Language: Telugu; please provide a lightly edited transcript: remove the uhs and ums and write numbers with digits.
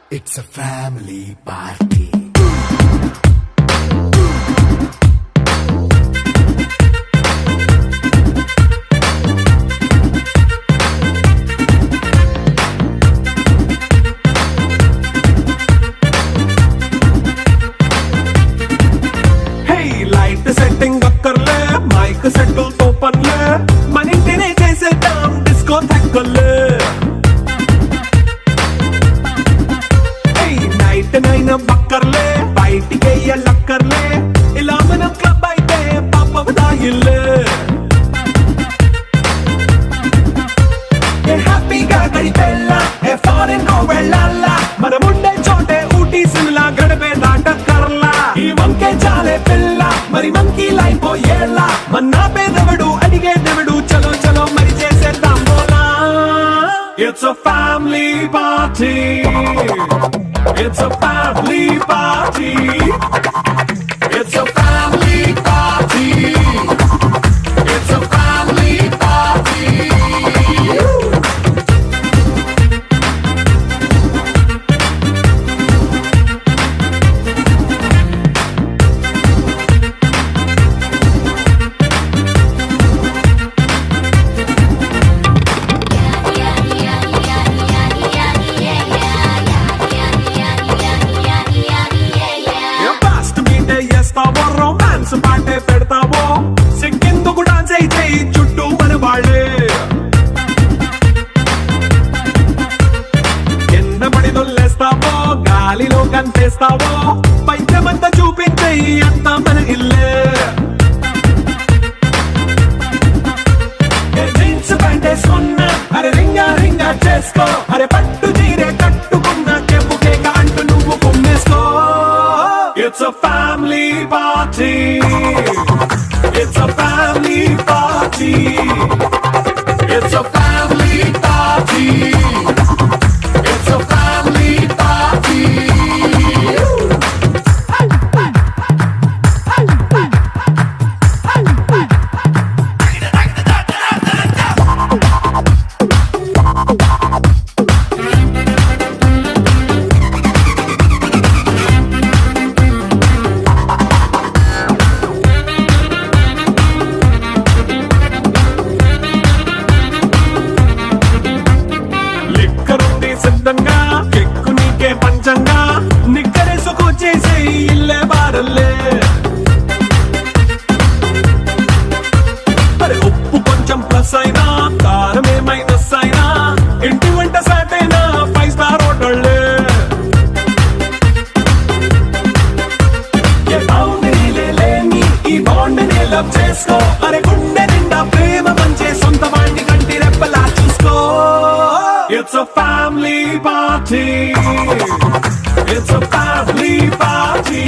It's a family party. Hey, light setting akkarle, mic settle to panle, manintine chesedam disco thakkale. నైన్ బక్కర్లే బయటికి లక్కర్లే ఇలా మనం క్లబ్ అయితే పాపదాయిల్లే హ్యాపీగా గడిపెల్లా ఫారెన్ నో వెళ్ళాలా మనముండే చోటే ఊటీ సిమ్లా గడిపే దాటక్కర్లా ఈ వంకే చాలే పిల్ల మరి మంకీ లైఫ్ పోయేలా మన్నా పేదవడు అడిగేదెవడు చలో చలో మరి చేసేద్దాం బోలా. It's a family party. It's a family party. It's a family party. It's a family party. Romance పాటే పెడతావో సిగ్గెందుకు డాన్స్ అయితే చుట్టూ మన వాళ్ళే కింద పడి దొల్లేస్తావో గాలిలో కంటేస్తావో పైచమంతా చూపించే అంతా మన ఇల్లే జీన్స్ ప్యాంట్ వేసుకున్నా అరే రింగా రింగా చేసుకో అరే పట్టు చీరే కట్టుకున్నా చెప్పు కేక అంటూ నువ్వు కుమ్మేసుకో. It's a family party. It's a family party. It's a family party. It's a family party. సిద్ధంగా కెక్కు నీకే పంచంగా నిక్కరేసుకొచ్చేసే ఇల్లే బారల్లే మరి ఉప్పు కొంచెం ప్లస్ అయినా కారమే మైనస్ అయినా ఇంటి వంట సాటైనా 5 స్టార్ హోటళ్ళే ఏ బౌండరీలే లేని ఈ బాండ్ ని లవ్ చేసుకో అరే గుండె నిండా ప్రేమ మంచే సొంత వాణ్ణి కంటి రెప్పలా చూసుకో. It's a family party. It's a family party.